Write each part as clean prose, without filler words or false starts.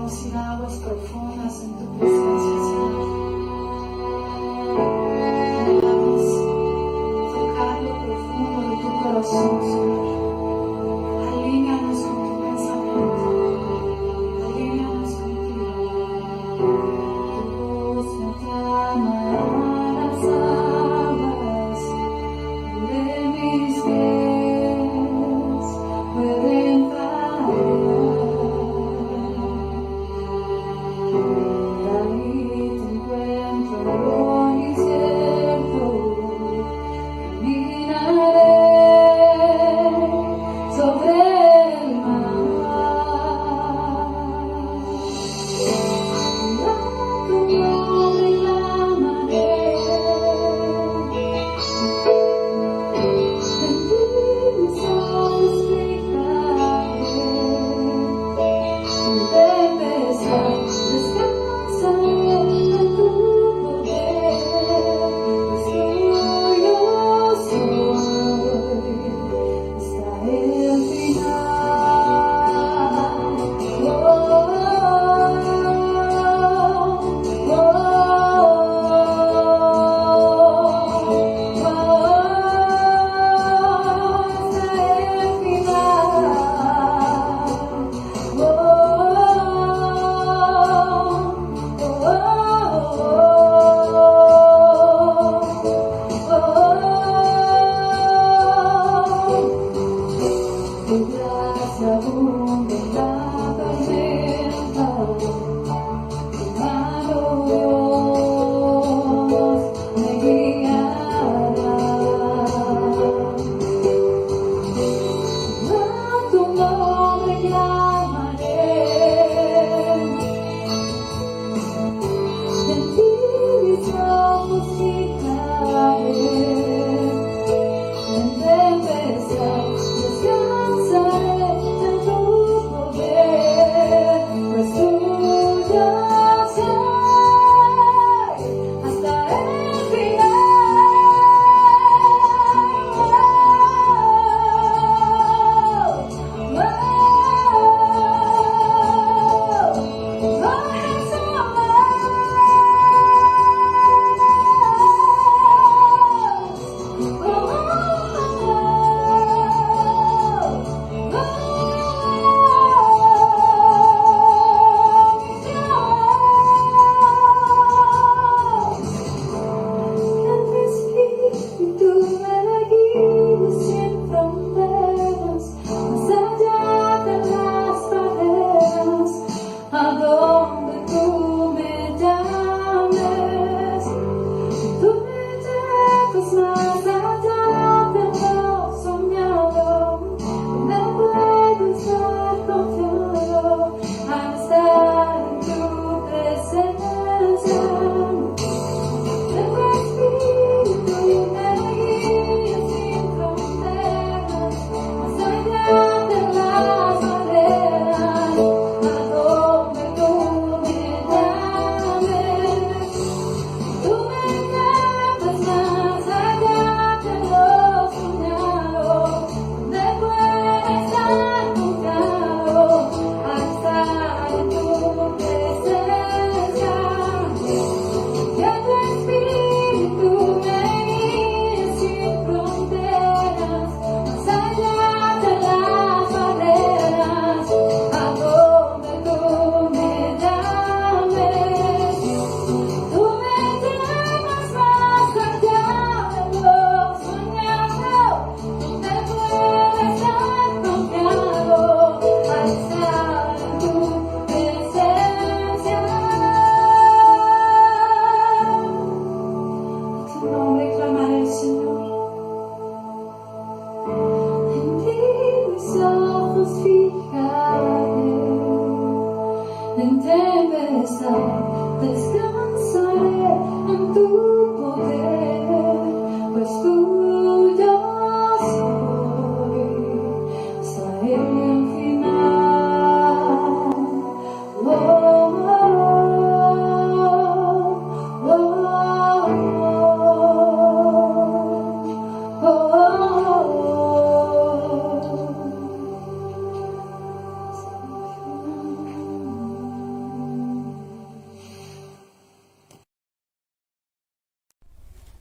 Queremos ir a aguas profundas en tu presencia, Señor. Queremos tocar lo profundo de tu corazón, Señor. Alíñanos con tu pensamiento. Alíñanos contigo. Tu voz me clama a las aguas de mis pies pueden fallar. Ahí te encuentro y cierto, caminaré sobre el mar. La tu gloria y la marea.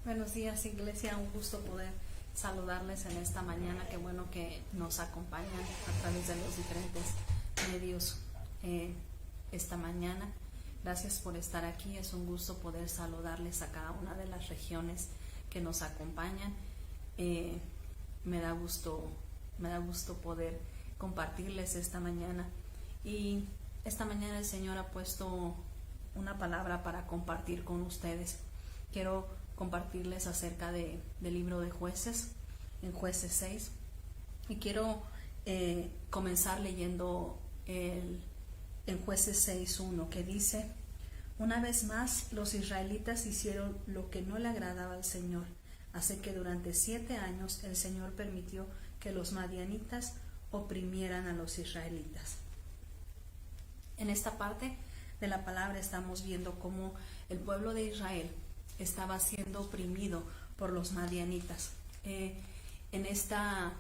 Buenos días, iglesia. Un gusto poder saludarles en esta mañana. Qué bueno que nos acompañan a través de los diferentes medios esta mañana. Gracias por estar aquí. Es un gusto poder saludarles a cada una de las regiones que nos acompañan. Me da gusto poder compartirles esta mañana. Y esta mañana el Señor ha puesto una palabra para compartir con ustedes. Quiero compartirles acerca del libro de Jueces, en Jueces 6, y quiero comenzar leyendo en Jueces 6:1, que dice: una vez más los israelitas hicieron lo que no le agradaba al Señor, así que durante 7 años el Señor permitió que los madianitas oprimieran a los israelitas. En esta parte de la palabra estamos viendo cómo el pueblo de Israel estaba siendo oprimido por los madianitas. En esta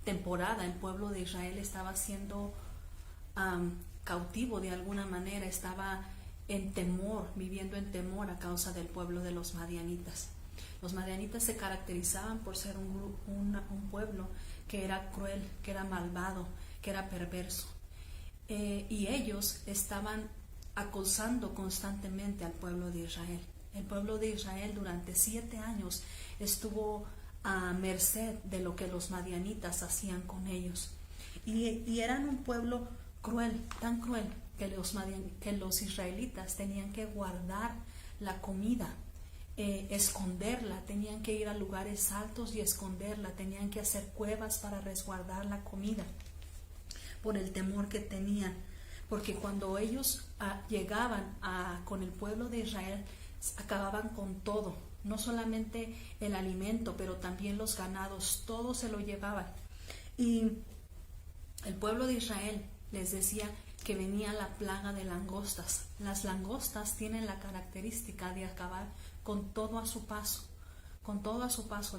temporada el pueblo de Israel estaba siendo cautivo de alguna manera, estaba en temor, viviendo en temor a causa del pueblo de los madianitas. Los madianitas se caracterizaban por ser un pueblo que era cruel, que era malvado, que era perverso. Y ellos estaban acosando constantemente al pueblo de Israel. El pueblo de Israel durante 7 años estuvo a merced de lo que los madianitas hacían con ellos. Y eran un pueblo cruel, tan cruel, que los israelitas tenían que guardar la comida, esconderla, tenían que ir a lugares altos y esconderla, tenían que hacer cuevas para resguardar la comida, por el temor que tenían. Porque cuando ellos llegaban con el pueblo de Israel, acababan con todo, no solamente el alimento, pero también los ganados, todo se lo llevaban. Y el pueblo de Israel les decía que venía la plaga de langostas. Las langostas tienen la característica de acabar con todo a su paso,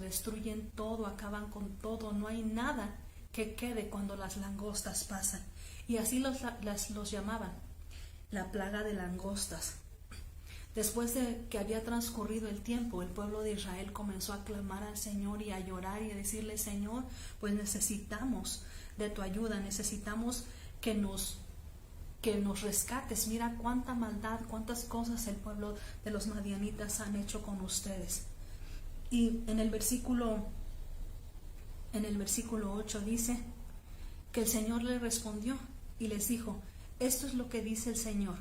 destruyen todo, acaban con todo, no hay nada que quede cuando las langostas pasan. Y así los llamaban, la plaga de langostas. Después de que había transcurrido el tiempo, el pueblo de Israel comenzó a clamar al Señor y a llorar y a decirle: Señor, pues necesitamos de tu ayuda, necesitamos que nos rescates. Mira cuánta maldad, cuántas cosas el pueblo de los madianitas han hecho con ustedes. Y en el versículo 8 dice que el Señor le respondió y les dijo: esto es lo que dice el Señor: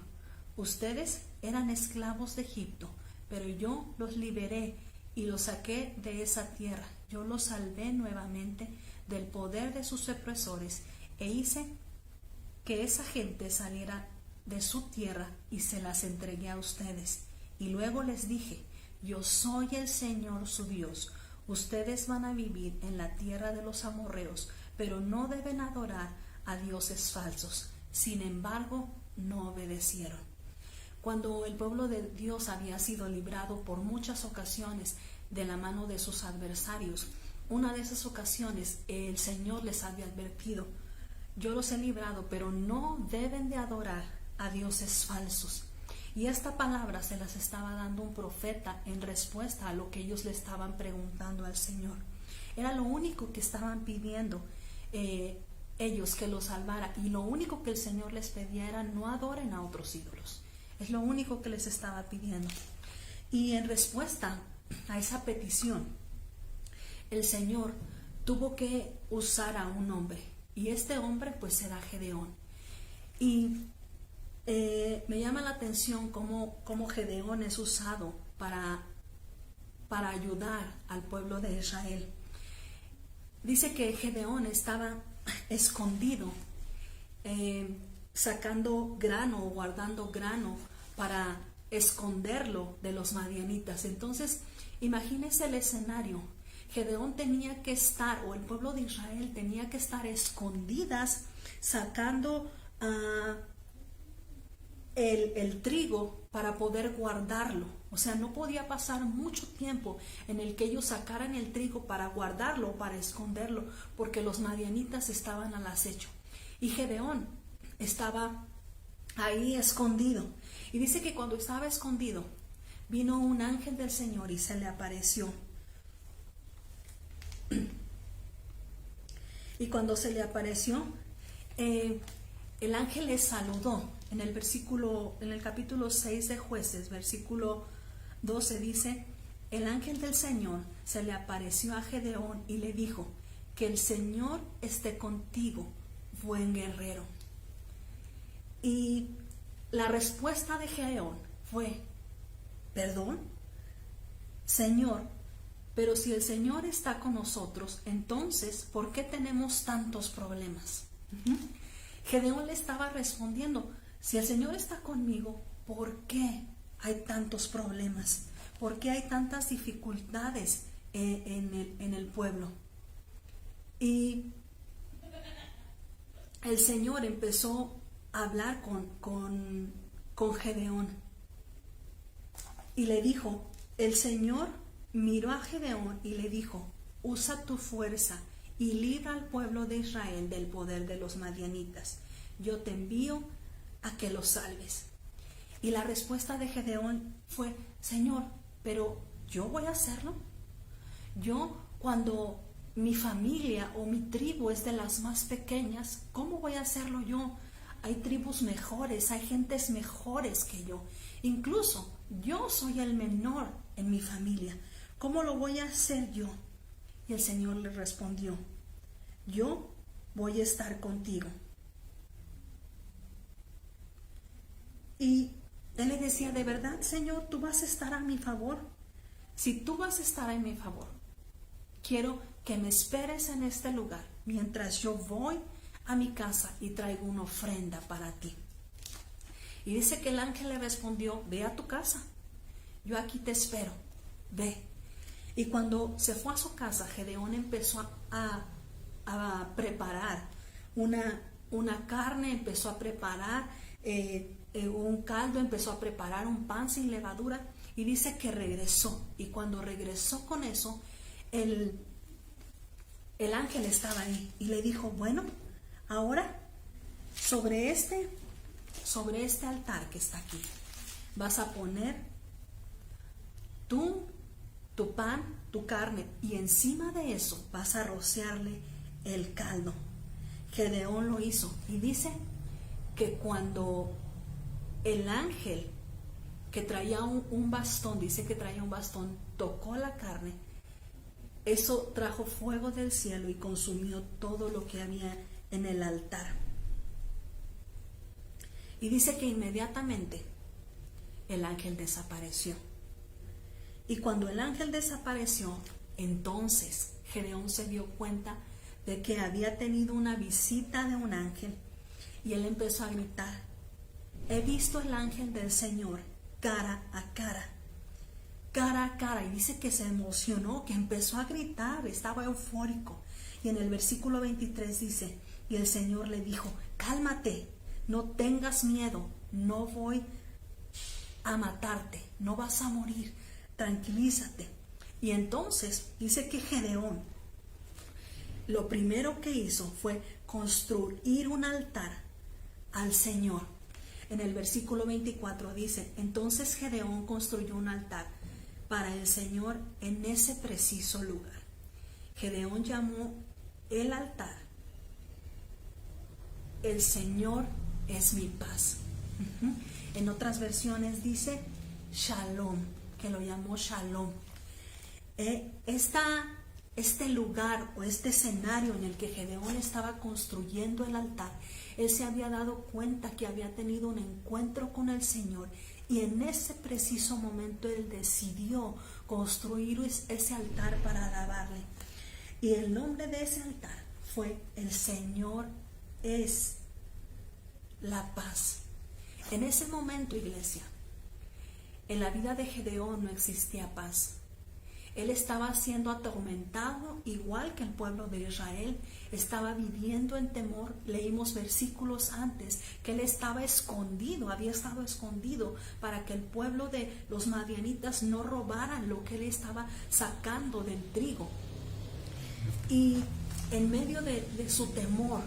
ustedes eran esclavos de Egipto, pero yo los liberé y los saqué de esa tierra. Yo los salvé nuevamente del poder de sus opresores e hice que esa gente saliera de su tierra y se las entregué a ustedes. Y luego les dije: yo soy el Señor su Dios. Ustedes van a vivir en la tierra de los amorreos, pero no deben adorar a dioses falsos. Sin embargo, no obedecieron. Cuando el pueblo de Dios había sido librado por muchas ocasiones de la mano de sus adversarios, una de esas ocasiones el Señor les había advertido: yo los he librado, pero no deben de adorar a dioses falsos. Y esta palabra se las estaba dando un profeta en respuesta a lo que ellos le estaban preguntando al Señor. Era lo único que estaban pidiendo ellos, que los salvara. Y lo único que el Señor les pedía era: no adoren a otros ídolos. Es lo único que les estaba pidiendo. Y en respuesta a esa petición, el Señor tuvo que usar a un hombre. Y este hombre pues era Gedeón. Y me llama la atención cómo Gedeón es usado para ayudar al pueblo de Israel. Dice que Gedeón estaba escondido, sacando grano o guardando grano para esconderlo de los madianitas. Entonces, imagínense el escenario. Gedeón tenía que estar, o el pueblo de Israel tenía que estar escondidas, sacando el trigo para poder guardarlo. O sea, no podía pasar mucho tiempo en el que ellos sacaran el trigo para guardarlo, para esconderlo, porque los madianitas estaban al acecho. Y Gedeón estaba ahí escondido. Y dice que cuando estaba escondido, vino un ángel del Señor y se le apareció. Y cuando se le apareció, el ángel le saludó. En el capítulo 6 de Jueces, versículo 12 dice: el ángel del Señor se le apareció a Gedeón y le dijo: que el Señor esté contigo, buen guerrero. Y la respuesta de Gedeón fue: ¿perdón? Señor, pero si el Señor está con nosotros, entonces, ¿por qué tenemos tantos problemas? Gedeón le estaba respondiendo: si el Señor está conmigo, ¿por qué hay tantos problemas? ¿Por qué hay tantas dificultades en el pueblo? Y el Señor empezó a hablar con Gedeón y le dijo, el Señor miró a Gedeón y le dijo: usa tu fuerza y libra al pueblo de Israel del poder de los madianitas. Yo te envío a que los salves. Y la respuesta de Gedeón fue: Señor, pero ¿yo voy a hacerlo? Yo, cuando mi familia o mi tribu es de las más pequeñas, ¿cómo voy a hacerlo yo? Hay tribus mejores, hay gentes mejores que yo. Incluso yo soy el menor en mi familia. ¿Cómo lo voy a hacer yo? Y el Señor le respondió: yo voy a estar contigo. Y él le decía: ¿de verdad, Señor, tú vas a estar a mi favor? Si tú vas a estar a mi favor, quiero que me esperes en este lugar mientras yo voy a mi casa y traigo una ofrenda para ti. Y dice que el ángel le respondió: ve a tu casa, yo aquí te espero, ve. Y cuando se fue a su casa, Gedeón empezó a preparar una carne, empezó a preparar un caldo, empezó a preparar un pan sin levadura, y dice que regresó. Y cuando regresó con eso, el ángel estaba ahí y le dijo: bueno, ahora sobre este altar que está aquí vas a poner tu pan, tu carne, y encima de eso vas a rociarle el caldo. Gedeón lo hizo, y dice que cuando el ángel que traía un bastón, dice que traía un bastón, tocó la carne, eso trajo fuego del cielo y consumió todo lo que había en el altar. Y dice que inmediatamente el ángel desapareció. Y cuando el ángel desapareció, entonces Gedeón se dio cuenta de que había tenido una visita de un ángel, y él empezó a gritar: he visto el ángel del Señor cara a cara, cara a cara. Y dice que se emocionó, que empezó a gritar, estaba eufórico. Y en el versículo 23 dice: y el Señor le dijo: cálmate, no tengas miedo, no voy a matarte, no vas a morir, tranquilízate. Y entonces dice que Gedeón lo primero que hizo fue construir un altar al Señor. En el versículo 24 dice: entonces Gedeón construyó un altar para el Señor en ese preciso lugar. Gedeón llamó el altar: el Señor es mi paz. En otras versiones dice Shalom, que lo llamó Shalom. Este lugar o este escenario en el que Gedeón estaba construyendo el altar, él se había dado cuenta que había tenido un encuentro con el Señor, y en ese preciso momento él decidió construir ese altar para alabarle. Y el nombre de ese altar fue: el Señor es la paz. En ese momento, iglesia, en la vida de Gedeón no existía paz. Él estaba siendo atormentado igual que el pueblo de Israel, estaba viviendo en temor. Leímos versículos antes que él estaba escondido, había estado escondido para que el pueblo de los madianitas no robaran lo que él estaba sacando del trigo. Y en medio de su temor,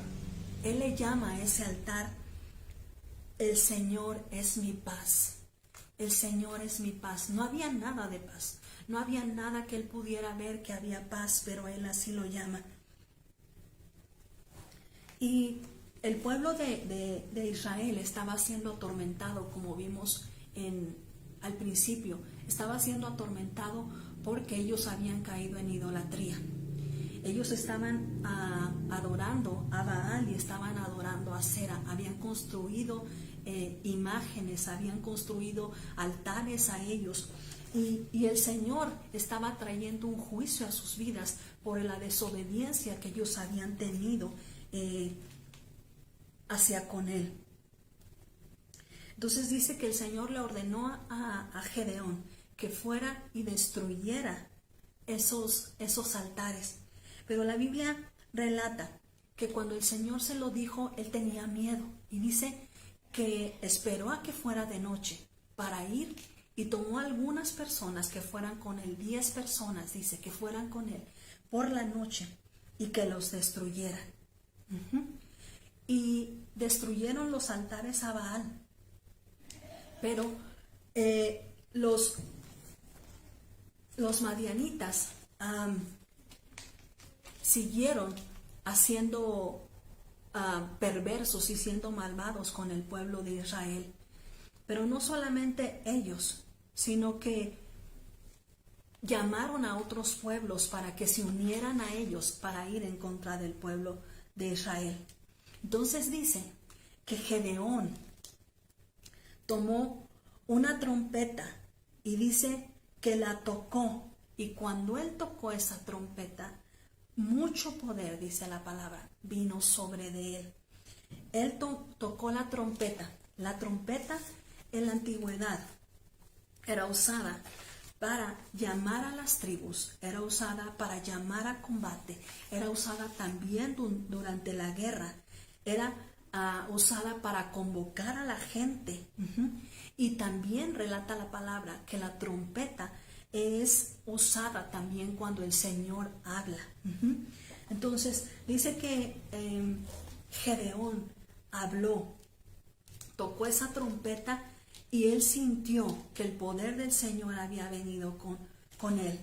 él le llama a ese altar: el Señor es mi paz. el Señor es mi paz. No había nada de paz, no había nada que él pudiera ver que había paz, pero él así lo llama. Y el pueblo de Israel estaba siendo atormentado, como vimos al principio, estaba siendo atormentado porque ellos habían caído en idolatría. Ellos estaban adorando a Baal y estaban adorando a Sera. Habían construido imágenes, habían construido altares a ellos. Y el Señor estaba trayendo un juicio a sus vidas por la desobediencia que ellos habían tenido hacia con él. Entonces dice que el Señor le ordenó a Gedeón que fuera y destruyera esos altares. Pero la Biblia relata que cuando el Señor se lo dijo, él tenía miedo. Y dice que esperó a que fuera de noche para ir y tomó algunas personas que fueran con él, 10 personas, dice, que fueran con él por la noche y que los destruyeran. Y destruyeron los altares a Baal. Pero los madianitas siguieron haciendo perversos y siendo malvados con el pueblo de Israel. Pero no solamente ellos, sino que llamaron a otros pueblos para que se unieran a ellos para ir en contra del pueblo de Israel. Entonces dice que Gedeón tomó una trompeta y dice que la tocó, y cuando él tocó esa trompeta, mucho poder, dice la palabra, vino sobre de él. Él tocó la trompeta. La trompeta en la antigüedad era usada para llamar a las tribus, era usada para llamar a combate, era usada también durante la guerra, era usada para convocar a la gente. Y también relata la palabra que la trompeta es usada también cuando el Señor habla. Entonces dice que Gedeón habló, tocó esa trompeta y él sintió que el poder del Señor había venido con él,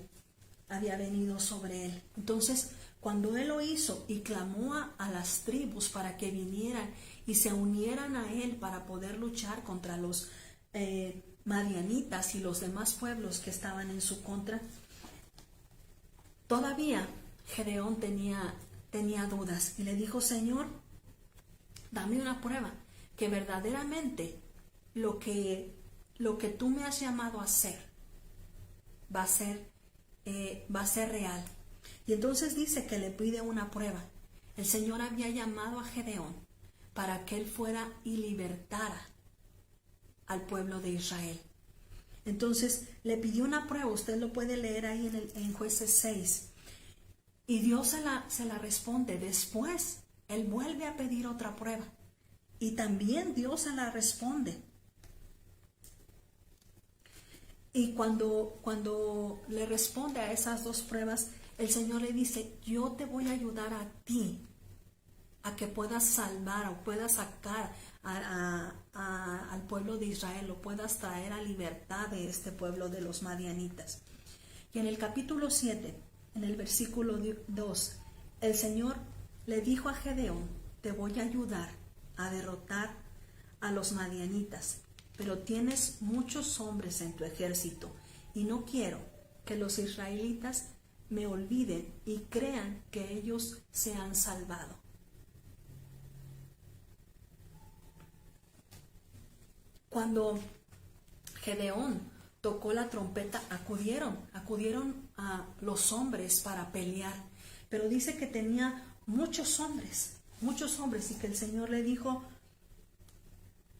había venido sobre él. Entonces cuando él lo hizo y clamó a las tribus para que vinieran y se unieran a él para poder luchar contra los madianitas y los demás pueblos que estaban en su contra, todavía Gedeón tenía dudas y le dijo: Señor, dame una prueba que verdaderamente lo que tú me has llamado a hacer va a ser real. Y entonces dice que le pide una prueba. El Señor había llamado a Gedeón para que él fuera y libertara al pueblo de Israel. Entonces le pidió una prueba. Usted lo puede leer ahí en Jueces 6. Y Dios se la responde. Después él vuelve a pedir otra prueba y también Dios se la responde. Y cuando le responde a esas dos pruebas, el Señor le dice: yo te voy a ayudar a ti a que puedas salvar o puedas sacar al pueblo de Israel, o puedas traer a libertad de este pueblo de los madianitas. Y en el capítulo 7, en el versículo 2, el Señor le dijo a Gedeón: te voy a ayudar a derrotar a los madianitas, pero tienes muchos hombres en tu ejército y no quiero que los israelitas me olviden y crean que ellos se han salvado. Cuando Gedeón tocó la trompeta, acudieron a los hombres para pelear, pero dice que tenía muchos hombres, y que el Señor le dijo: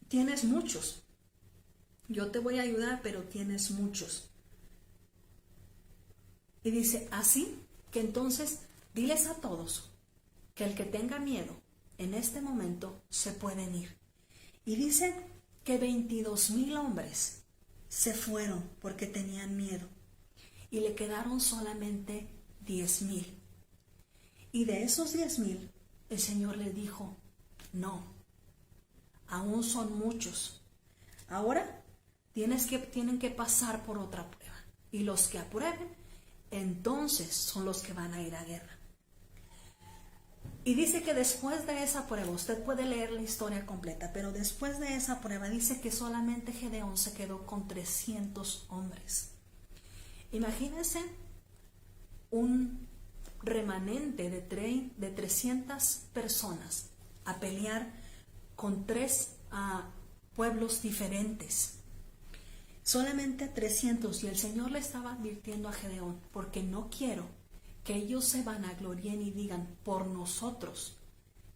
tienes muchos, yo te voy a ayudar, pero tienes muchos. Y dice: así que entonces diles a todos que el que tenga miedo en este momento se pueden ir. Y dice que 22,000 hombres se fueron porque tenían miedo y le quedaron solamente 10,000. Y de esos 10,000 el Señor le dijo: no, aún son muchos. Ahora tienen que pasar por otra prueba. Y los que aprueben, entonces son los que van a ir a guerra. Y dice que después de esa prueba, usted puede leer la historia completa, pero después de esa prueba dice que solamente Gedeón se quedó con 300 hombres. Imagínense un remanente de 300 personas a pelear con tres pueblos diferentes. Solamente 300, y el Señor le estaba advirtiendo a Gedeón, porque no quiero que ellos se vanaglorien y digan, por nosotros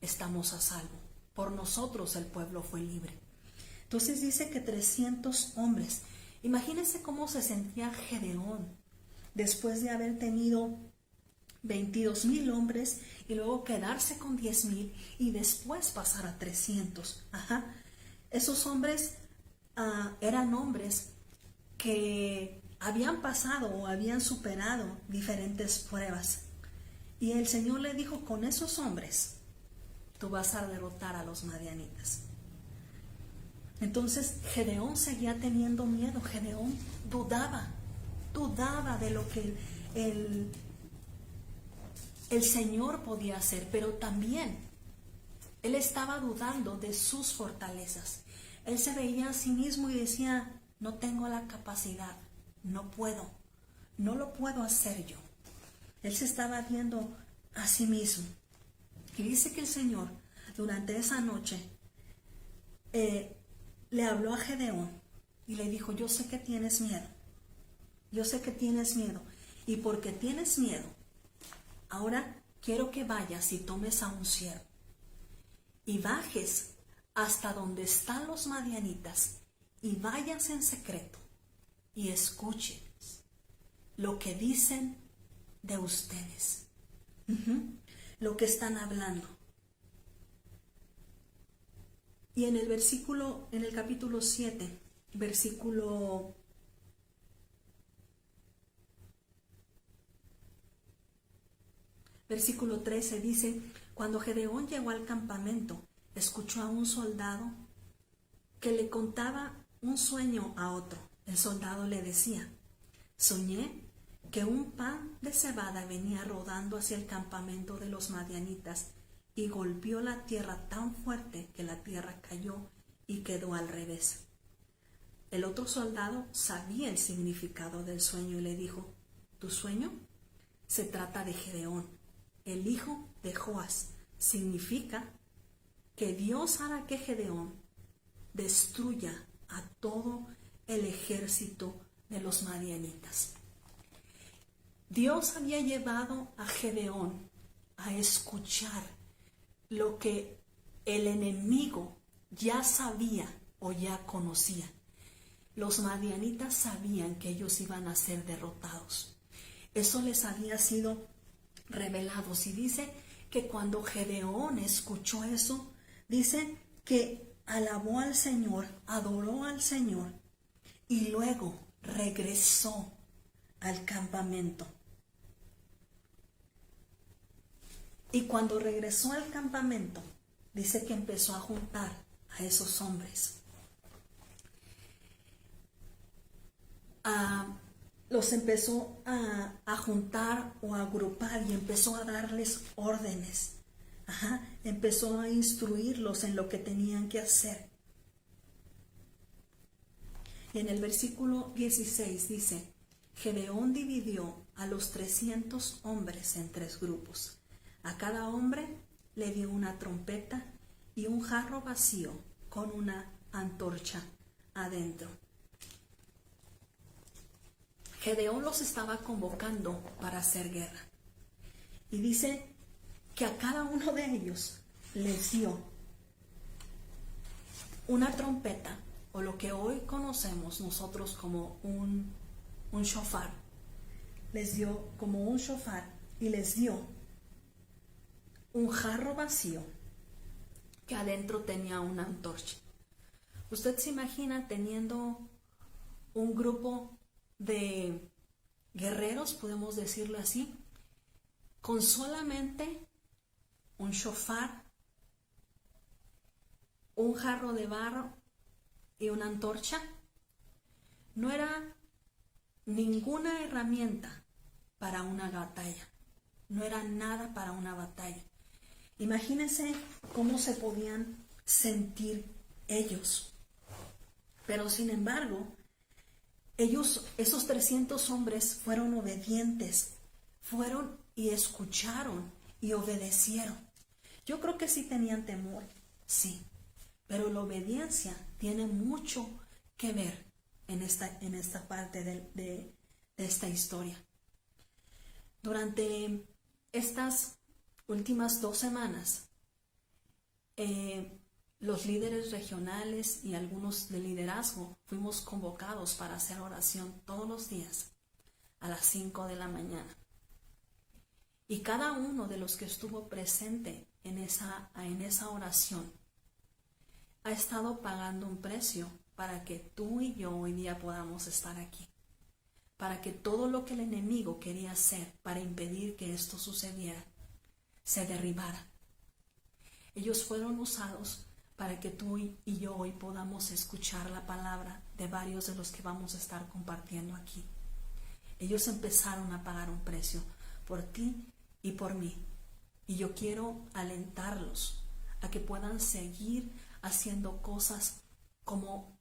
estamos a salvo, por nosotros el pueblo fue libre. Entonces dice que 300 hombres. Imagínense cómo se sentía Gedeón después de haber tenido 22,000 hombres y luego quedarse con 10,000 y después pasar a 300. Esos hombres eran hombres que habían pasado o habían superado diferentes pruebas. Y el Señor le dijo, con esos hombres tú vas a derrotar a los madianitas. Entonces Gedeón seguía teniendo miedo. Gedeón dudaba de lo que el Señor podía hacer, pero también él estaba dudando de sus fortalezas. Él se veía a sí mismo y decía, no tengo la capacidad, no lo puedo hacer yo. Él se estaba viendo a sí mismo. Y dice que el Señor durante esa noche le habló a Gedeón y le dijo, yo sé que tienes miedo, y porque tienes miedo, ahora quiero que vayas y tomes a un siervo y bajes hasta donde están los madianitas y vayas en secreto y escuches lo que dicen de ustedes, lo que están hablando. Y en el capítulo 7, versículo 13 dice, cuando Gedeón llegó al campamento, escuchó a un soldado que le contaba un sueño a otro. El soldado le decía, soñé que un pan de cebada venía rodando hacia el campamento de los madianitas y golpeó la tierra tan fuerte que la tierra cayó y quedó al revés. El otro soldado sabía el significado del sueño y le dijo, tu sueño se trata de Gedeón, el hijo de Joás. Significa que Dios hará que Gedeón destruya a todo el ejército de los madianitas. Dios había llevado a Gedeón a escuchar lo que el enemigo ya sabía o ya conocía. Los madianitas sabían que ellos iban a ser derrotados. Eso les había sido revelado. Y dice que cuando Gedeón escuchó eso, dice que alabó al Señor, adoró al Señor y luego regresó al campamento. Y cuando regresó al campamento, dice que empezó a juntar a esos hombres. Los empezó a juntar o a agrupar y empezó a darles órdenes. Empezó a instruirlos en lo que tenían que hacer. Y en el versículo 16 dice, Gedeón dividió a los 300 hombres en 3 grupos. A cada hombre le dio una trompeta y un jarro vacío con una antorcha adentro. Gedeón los estaba convocando para hacer guerra. Y dice que a cada uno de ellos les dio una trompeta, o lo que hoy conocemos nosotros como un shofar. Les dio como un shofar y les dio un jarro vacío que adentro tenía una antorcha. Usted se imagina teniendo un grupo de guerreros, podemos decirlo así, con solamente un shofar, un jarro de barro y una antorcha. no era ninguna herramienta para una batalla. No era nada para una batalla. Imagínense cómo se podían sentir ellos. Pero sin embargo, esos 300 hombres fueron obedientes, fueron y escucharon y obedecieron. Yo creo que sí tenían temor, sí, pero la obediencia tiene mucho que ver en esta parte de esta historia. Durante estas últimas 2 semanas, los líderes regionales y algunos de liderazgo fuimos convocados para hacer oración todos los días a las 5 de la mañana. Y cada uno de los que estuvo presente en esa oración ha estado pagando un precio para que tú y yo hoy día podamos estar aquí. Para que todo lo que el enemigo quería hacer para impedir que esto sucediera, se derribara. Ellos fueron usados para que tú y yo hoy podamos escuchar la palabra de varios de los que vamos a estar compartiendo aquí. Ellos empezaron a pagar un precio por ti y por mí. Y yo quiero alentarlos a que puedan seguir haciendo cosas como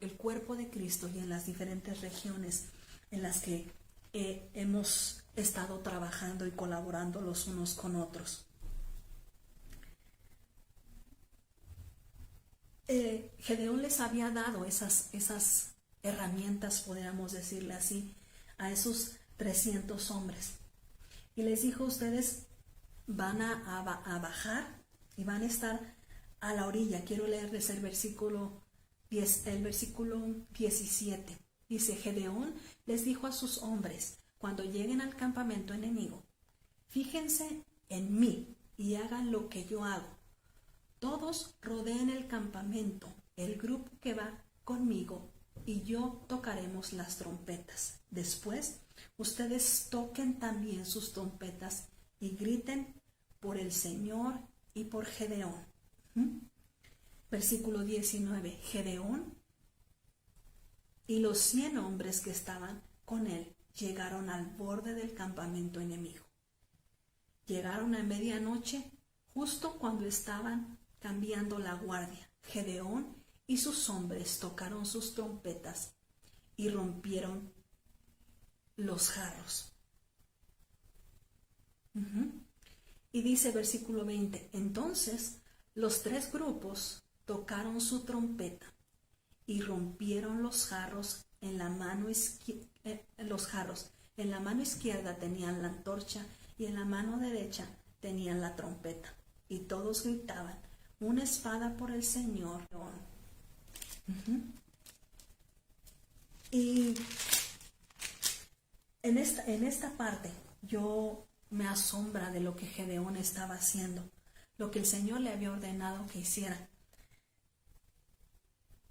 el cuerpo de Cristo y en las diferentes regiones en las que hemos estado trabajando y colaborando los unos con otros. Gedeón les había dado esas herramientas, podríamos decirle así, a esos 300 hombres. Y les dijo, ustedes van a bajar y van a estar a la orilla. Quiero leerles el versículo 17. Dice, Gedeón les dijo a sus hombres, cuando lleguen al campamento enemigo, fíjense en mí y hagan lo que yo hago. Todos rodeen el campamento, el grupo que va conmigo y yo tocaremos las trompetas. Después, ustedes toquen también sus trompetas y griten por el Señor y por Gedeón. Versículo 19. Gedeón y los 100 hombres que estaban con él llegaron al borde del campamento enemigo. Llegaron a medianoche, justo cuando estaban cambiando la guardia. Gedeón y sus hombres tocaron sus trompetas y rompieron los jarros. Y dice versículo 20, entonces los 3 grupos tocaron su trompeta y rompieron los jarros. En la mano izquierda tenían la antorcha y en la mano derecha tenían la trompeta. Y todos gritaban, una espada por el Señor. Y en esta parte yo me asombra de lo que Gedeón estaba haciendo, lo que el Señor le había ordenado que hiciera.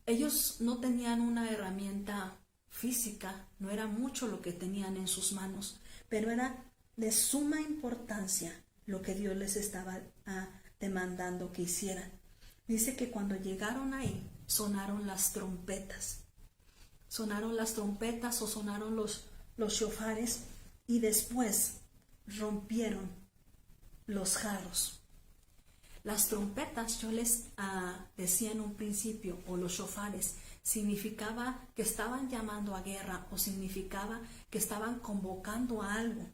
Ellos no tenían una herramienta física, no era mucho lo que tenían en sus manos, pero era de suma importancia lo que Dios les estaba demandando que hicieran. Dice que cuando llegaron ahí, sonaron las trompetas. Sonaron las trompetas o sonaron los shofares y después rompieron los jarros. Las trompetas, yo les decía en un principio, o los shofares, significaba que estaban llamando a guerra o significaba que estaban convocando a algo.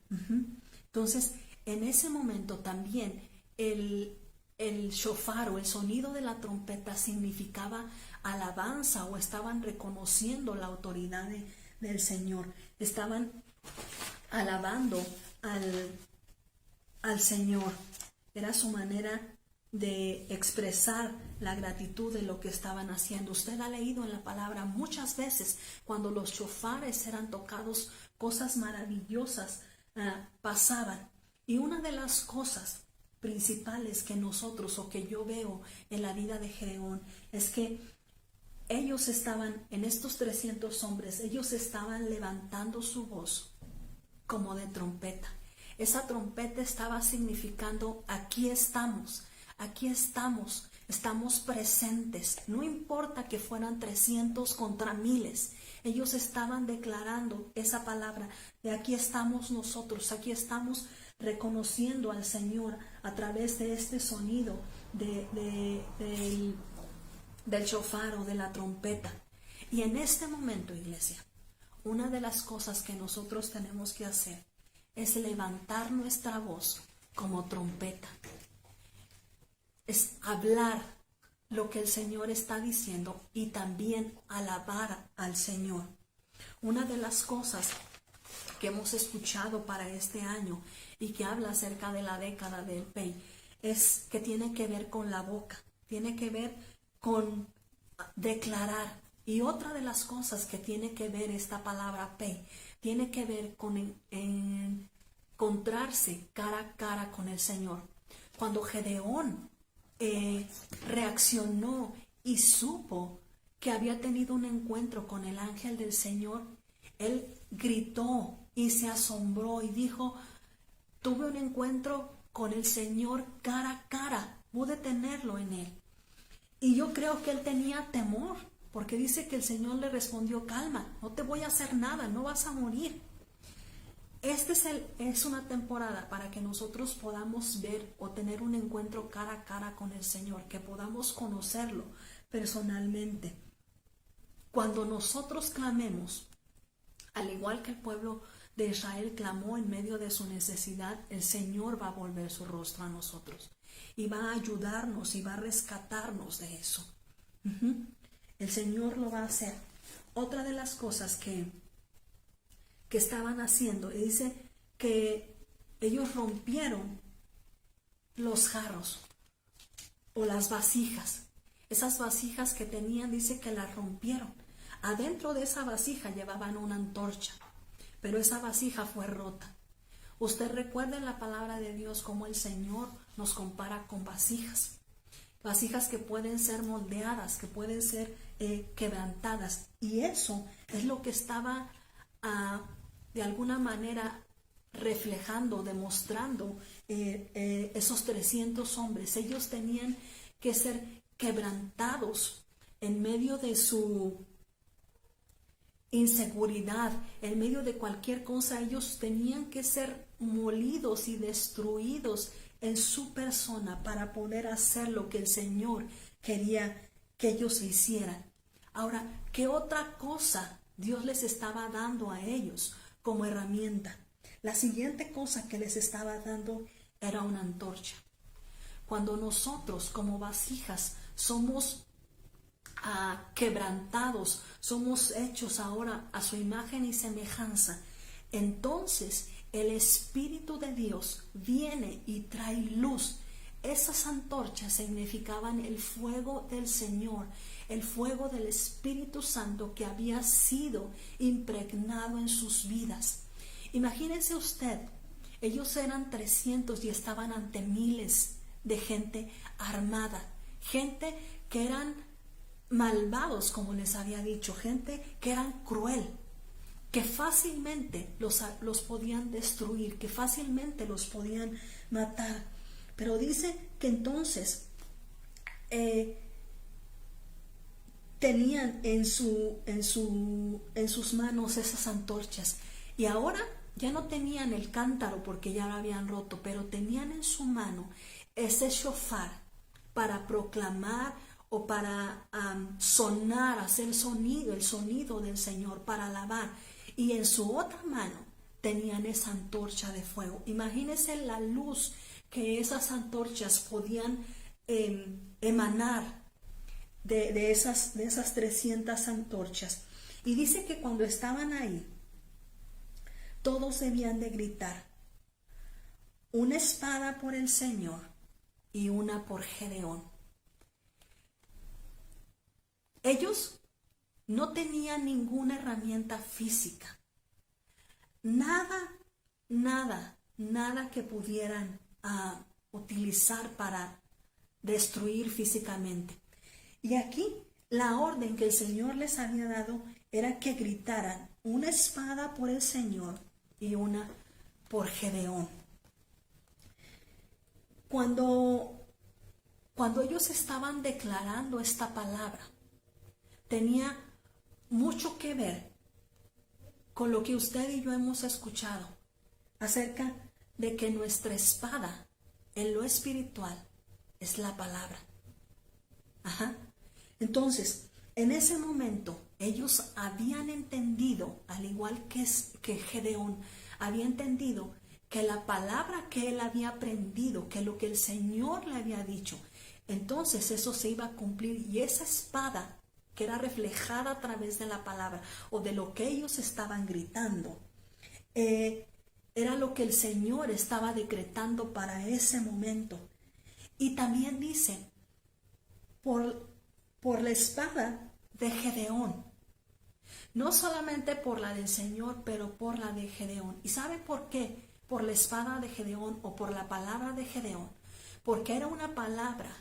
Entonces, en ese momento también el shofar o el sonido de la trompeta significaba alabanza o estaban reconociendo la autoridad del Señor. Estaban alabando al Señor. Era su manera de expresar la gratitud de lo que estaban haciendo. Usted ha leído en la palabra muchas veces cuando los shofares eran tocados, cosas maravillosas pasaban. Y una de las cosas principales que nosotros o que yo veo en la vida de Gedeón es que ellos estaban, en estos 300 hombres, ellos estaban levantando su voz como de trompeta. Esa trompeta estaba significando, aquí estamos, estamos presentes. No importa que fueran 300 contra miles, Ellos estaban declarando esa palabra de aquí estamos nosotros, aquí estamos reconociendo al Señor a través de este sonido del shofar o de la trompeta. Y en este momento, iglesia, una de las cosas que nosotros tenemos que hacer es levantar nuestra voz como trompeta. Es hablar lo que el Señor está diciendo y también alabar al Señor. Una de las cosas que hemos escuchado para este año y que habla acerca de la década del Pey es que tiene que ver con la boca, tiene que ver con declarar. Y otra de las cosas que tiene que ver esta palabra Pey tiene que ver con encontrarse cara a cara con el Señor. Cuando Gedeón reaccionó y supo que había tenido un encuentro con el ángel del Señor, él gritó y se asombró y dijo: tuve un encuentro con el Señor cara a cara, pude tenerlo en él. Y yo creo que él tenía temor, porque dice que el Señor le respondió: calma, no te voy a hacer nada, no vas a morir. Es una temporada para que nosotros podamos ver o tener un encuentro cara a cara con el Señor, que podamos conocerlo personalmente. Cuando nosotros clamemos, al igual que el pueblo de Israel clamó en medio de su necesidad, el Señor va a volver su rostro a nosotros y va a ayudarnos y va a rescatarnos de eso. El Señor lo va a hacer. Otra de las cosas que estaban haciendo, dice que ellos rompieron los jarros o las vasijas. Esas vasijas que tenían, dice que las rompieron. Adentro de esa vasija llevaban una antorcha, pero esa vasija fue rota. Usted recuerda en la palabra de Dios cómo el Señor nos compara con vasijas. Vasijas que pueden ser moldeadas, que pueden ser quebrantadas. Y eso es lo que estaba de alguna manera reflejando, demostrando esos 300 hombres. Ellos tenían que ser quebrantados en medio de su inseguridad, en medio de cualquier cosa. Ellos tenían que ser molidos y destruidos en su persona para poder hacer lo que el Señor quería que ellos hicieran. Ahora, ¿qué otra cosa Dios les estaba dando a ellos como herramienta? La siguiente cosa que les estaba dando era una antorcha. Cuando nosotros como vasijas somos quebrantados, somos hechos ahora a su imagen y semejanza, entonces el Espíritu de Dios viene y trae luz. Esas antorchas significaban el fuego del Señor, el fuego del Espíritu Santo que había sido impregnado en sus vidas. Imagínense usted, ellos eran 300 y estaban ante miles de gente armada, gente que eran malvados, como les había dicho, gente que eran cruel, que fácilmente los podían destruir, que fácilmente los podían matar. Pero dice que entonces tenían en sus manos esas antorchas, y ahora ya no tenían el cántaro porque ya lo habían roto, pero tenían en su mano ese shofar para proclamar o para sonar, hacer sonido, el sonido del Señor, para alabar. Y en su otra mano tenían esa antorcha de fuego. Imagínense la luz que esas antorchas podían emanar de esas 300 antorchas. Y dice que cuando estaban ahí, todos debían de gritar: una espada por el Señor y una por Gedeón. Ellos no tenían ninguna herramienta física, nada que pudieran utilizar para destruir físicamente. Y aquí la orden que el Señor les había dado era que gritaran: una espada por el Señor y una por Gedeón. Cuando ellos estaban declarando esta palabra, tenía mucho que ver con lo que usted y yo hemos escuchado acerca de que nuestra espada en lo espiritual es la palabra. Ajá. Entonces, en ese momento, ellos habían entendido, al igual que Gedeón, había entendido que la palabra que él había aprendido, que lo que el Señor le había dicho, entonces eso se iba a cumplir, y esa espada que era reflejada a través de la palabra o de lo que ellos estaban gritando, era lo que el Señor estaba decretando para ese momento. Y también dice, por la espada de Gedeón, no solamente por la del Señor, pero por la de Gedeón. ¿Y sabe por qué? Por la espada de Gedeón o por la palabra de Gedeón. Porque era una palabra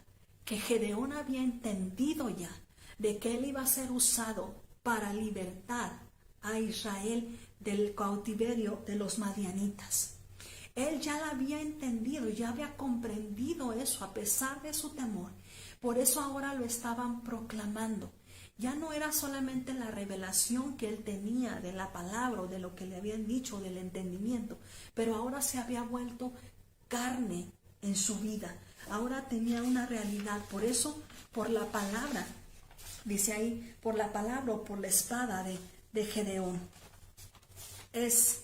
que Gedeón había entendido ya, de que él iba a ser usado para libertar a Israel del cautiverio de los madianitas. Él ya la había entendido, ya había comprendido eso a pesar de su temor. Por eso ahora lo estaban proclamando. Ya no era solamente la revelación que él tenía de la palabra o de lo que le habían dicho, del entendimiento, pero ahora se había vuelto carne en su vida. Ahora tenía una realidad. Por eso, por la palabra, dice ahí, por la palabra o por la espada de Gedeón. Es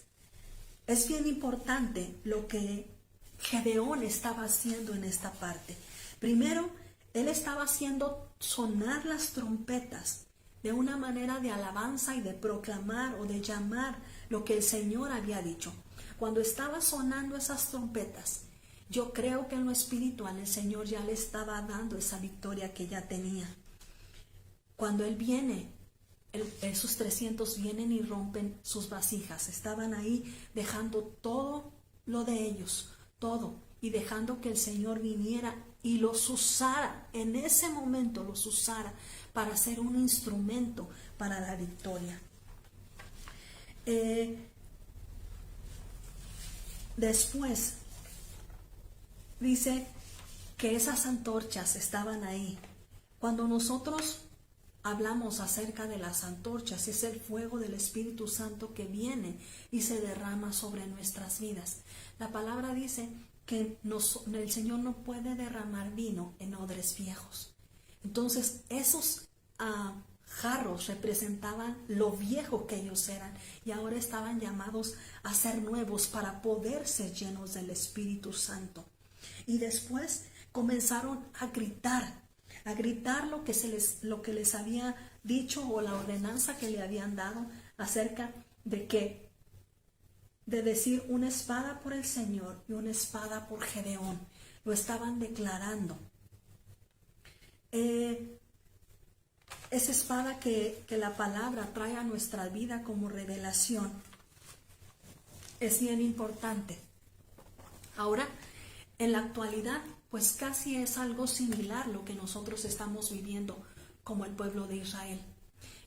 bien importante lo que Gedeón estaba haciendo en esta parte. Primero, él estaba haciendo sonar las trompetas de una manera de alabanza y de proclamar o de llamar lo que el Señor había dicho. Cuando estaba sonando esas trompetas, yo creo que en lo espiritual el Señor ya le estaba dando esa victoria que ya tenía. Cuando Él viene, esos 300 vienen y rompen sus vasijas. Estaban ahí dejando todo lo de ellos, todo, y dejando que el Señor viniera y los usara, en ese momento los usara para ser un instrumento para la victoria. Después dice que esas antorchas estaban ahí. Cuando nosotros hablamos acerca de las antorchas, es el fuego del Espíritu Santo que viene y se derrama sobre nuestras vidas. La palabra dice que el Señor no puede derramar vino en odres viejos. Entonces esos jarros representaban lo viejo que ellos eran, y ahora estaban llamados a ser nuevos para poder ser llenos del Espíritu Santo. Y después comenzaron a gritar lo que les había dicho, o la ordenanza que le habían dado acerca de decir una espada por el Señor y una espada por Gedeón. Lo estaban declarando. Esa espada que la palabra trae a nuestra vida como revelación es bien importante. Ahora, en la actualidad, pues casi es algo similar lo que nosotros estamos viviendo como el pueblo de Israel.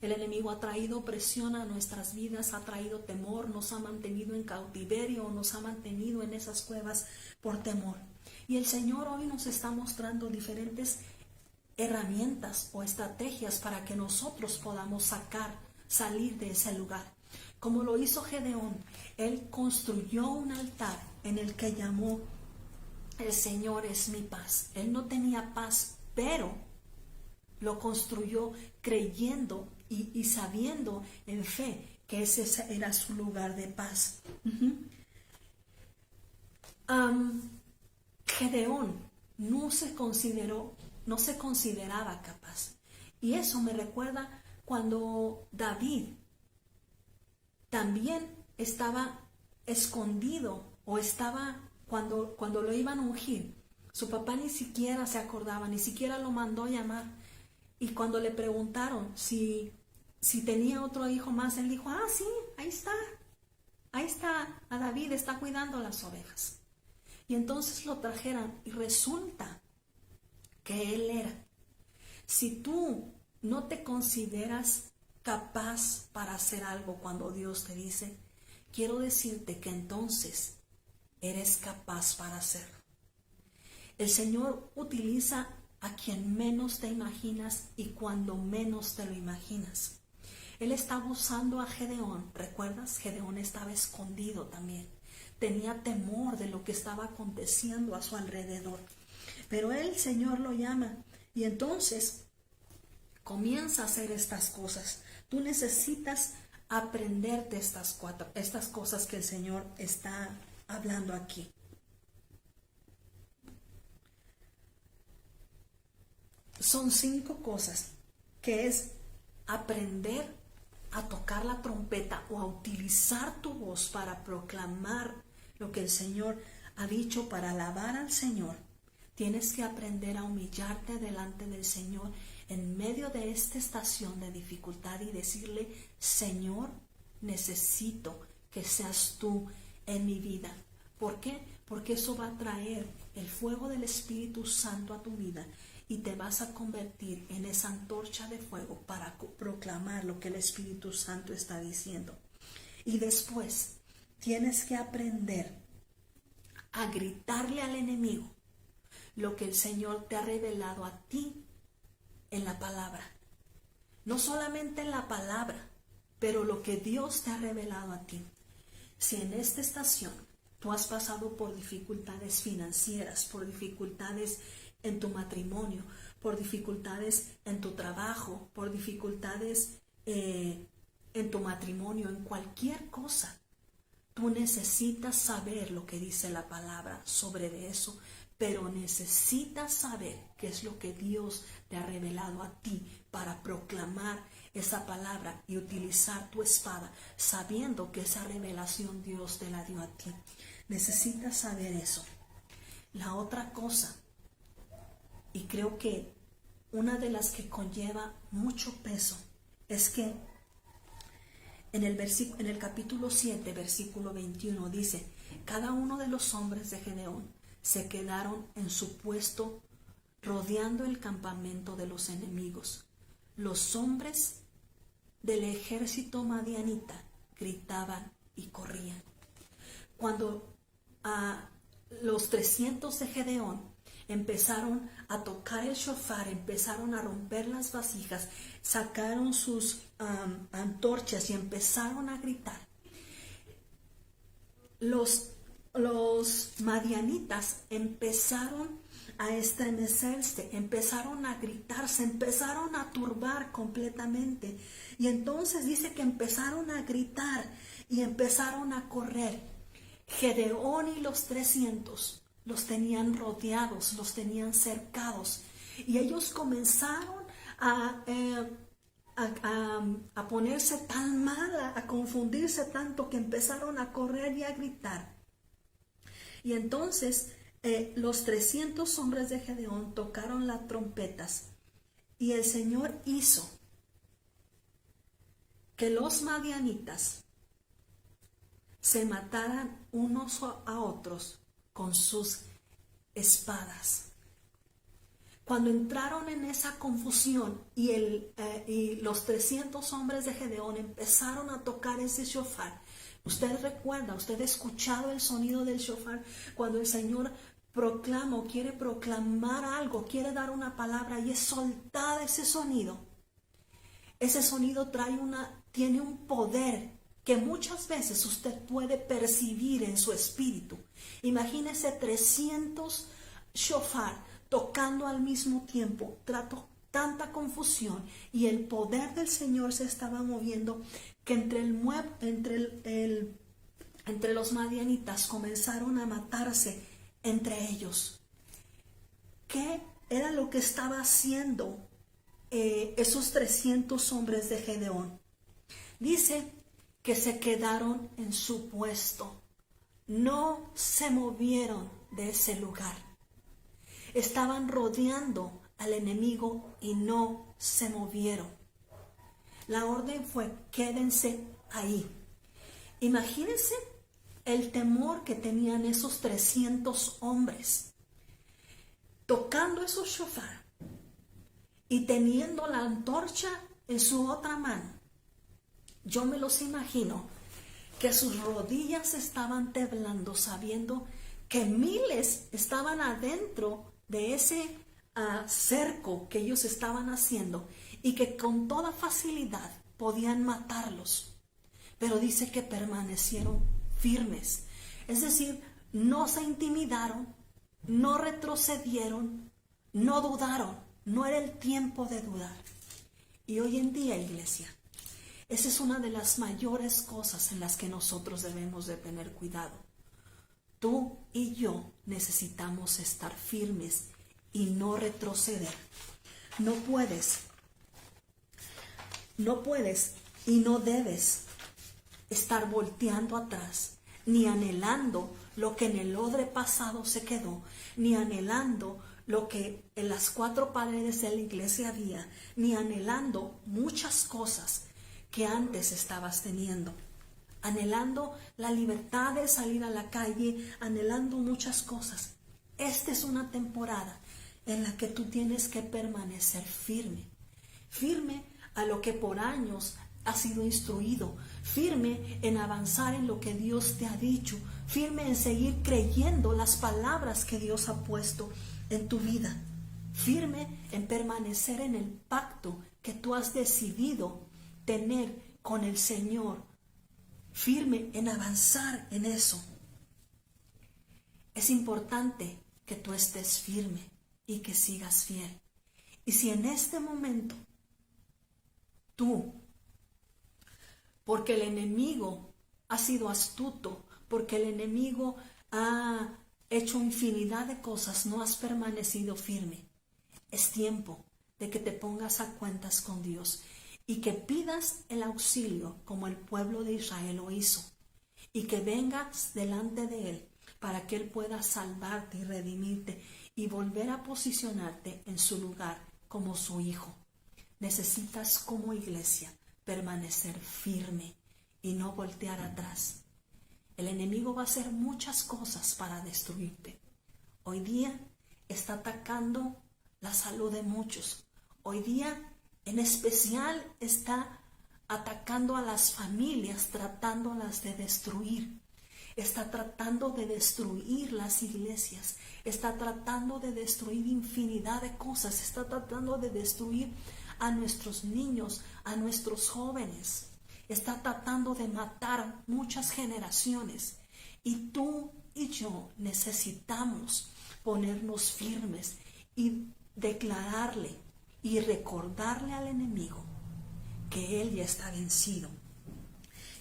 El enemigo ha traído opresión a nuestras vidas, ha traído temor, nos ha mantenido en cautiverio, nos ha mantenido en esas cuevas por temor. Y el Señor hoy nos está mostrando diferentes herramientas o estrategias para que nosotros podamos salir de ese lugar. Como lo hizo Gedeón, él construyó un altar en el que llamó: el Señor es mi paz. Él no tenía paz, pero lo construyó creyendo y sabiendo en fe que ese era su lugar de paz. Gedeón no se consideraba capaz. Y eso me recuerda cuando David también estaba escondido, o estaba cuando lo iban a ungir. Su papá ni siquiera se acordaba, ni siquiera lo mandó llamar. Y cuando le preguntaron si tenía otro hijo más, él dijo: sí, ahí está, a David, está cuidando las ovejas. Y entonces lo trajeron, y resulta que él era. Si tú no te consideras capaz para hacer algo cuando Dios te dice, quiero decirte que entonces eres capaz para hacerlo. El Señor utiliza a quien menos te imaginas y cuando menos te lo imaginas. Él estaba usando a Gedeón. ¿Recuerdas? Gedeón estaba escondido también. Tenía temor de lo que estaba aconteciendo a su alrededor. Pero el Señor lo llama y entonces comienza a hacer estas cosas. Tú necesitas aprenderte estas cosas que el Señor está hablando aquí. Son 5 cosas, que es aprender a tocar la trompeta o a utilizar tu voz para proclamar lo que el Señor ha dicho, para alabar al Señor. Tienes que aprender a humillarte delante del Señor en medio de esta estación de dificultad y decirle: Señor, necesito que seas tú en mi vida. ¿Por qué? Porque eso va a traer el fuego del Espíritu Santo a tu vida y te vas a convertir en esa antorcha de fuego para proclamar lo que el Espíritu Santo está diciendo. Y después tienes que aprender a gritarle al enemigo lo que el Señor te ha revelado a ti en la palabra. No solamente en la palabra, pero lo que Dios te ha revelado a ti. Si en esta estación tú has pasado por dificultades financieras, por dificultades en tu matrimonio, por dificultades en tu trabajo, por dificultades en tu matrimonio, en cualquier cosa, tú necesitas saber lo que dice la palabra sobre eso, pero necesitas saber qué es lo que Dios te ha revelado a ti para proclamar esa palabra y utilizar tu espada, sabiendo que esa revelación Dios te la dio a ti. Necesitas saber eso. La otra cosa, y creo que una de las que conlleva mucho peso, es que en el capítulo 7, versículo 21 dice: cada uno de los hombres de Gedeón se quedaron en su puesto rodeando el campamento de los enemigos. Los hombres del ejército madianita gritaban y corrían. Cuando los 300 de Gedeón empezaron a tocar el shofar, empezaron a romper las vasijas, sacaron sus antorchas y empezaron a gritar, los madianitas empezaron a estremecerse, empezaron a gritar, se empezaron a turbar completamente. Y entonces dice que empezaron a gritar y empezaron a correr. Gedeón y los 300 los tenían rodeados, los tenían cercados. Y ellos comenzaron a ponerse tan mal, a confundirse tanto, que empezaron a correr y a gritar. Y entonces los 300 hombres de Gedeón tocaron las trompetas y el Señor hizo que los madianitas se mataran unos a otros con sus espadas. Cuando entraron en esa confusión y los 300 hombres de Gedeón empezaron a tocar ese shofar. Usted recuerda, usted ha escuchado el sonido del shofar cuando el Señor proclama o quiere proclamar algo, quiere dar una palabra y es soltada ese sonido. Ese sonido tiene un poder que muchas veces usted puede percibir en su espíritu. Imagínese 300 shofar tocando al mismo tiempo, tanta confusión, y el poder del Señor se estaba moviendo, que entre los madianitas comenzaron a matarse entre ellos. ¿Qué era lo que estaba haciendo esos 300 hombres de Gedeón? Dice que se quedaron en su puesto, no se movieron de ese lugar. Estaban rodeando al enemigo y no se movieron. La orden fue: quédense ahí. Imagínense el temor que tenían esos 300 hombres, tocando esos shofar y teniendo la antorcha en su otra mano. Yo me los imagino que sus rodillas estaban temblando, sabiendo que miles estaban adentro de ese cerco que ellos estaban haciendo, y que con toda facilidad podían matarlos, pero dice que permanecieron firmes. Es decir, no se intimidaron, no retrocedieron, no dudaron. No era el tiempo de dudar. Y hoy en día, iglesia, esa es una de las mayores cosas en las que nosotros debemos de tener cuidado. Tú y yo necesitamos estar firmes y no retroceder. No puedes y no debes estar volteando atrás, ni anhelando lo que en el odre pasado se quedó, ni anhelando lo que en las cuatro paredes de la iglesia había, ni anhelando muchas cosas que antes estabas teniendo, anhelando la libertad de salir a la calle, anhelando muchas cosas. Esta es una temporada en la que tú tienes que permanecer firme, firme a lo que por años has sido instruido, firme en avanzar en lo que Dios te ha dicho, firme en seguir creyendo las palabras que Dios ha puesto en tu vida, firme en permanecer en el pacto que tú has decidido tener con el Señor, firme en avanzar en eso. Es importante que tú estés firme y que sigas fiel. Y si en este momento tú, porque el enemigo ha sido astuto, porque el enemigo ha hecho infinidad de cosas, no has permanecido firme, es tiempo de que te pongas a cuentas con Dios y que pidas el auxilio como el pueblo de Israel lo hizo, y que vengas delante de Él para que Él pueda salvarte y redimirte y volver a posicionarte en su lugar como su hijo. Necesitas como iglesia permanecer firme y no voltear atrás. El enemigo va a hacer muchas cosas para destruirte. Hoy día está atacando la salud de muchos. Hoy día en especial está atacando a las familias, tratándolas de destruir. Está tratando de destruir las iglesias, está tratando de destruir infinidad de cosas, está tratando de destruir a nuestros niños, a nuestros jóvenes, está tratando de matar muchas generaciones. Y tú y yo necesitamos ponernos firmes y declararle y recordarle al enemigo que él ya está vencido,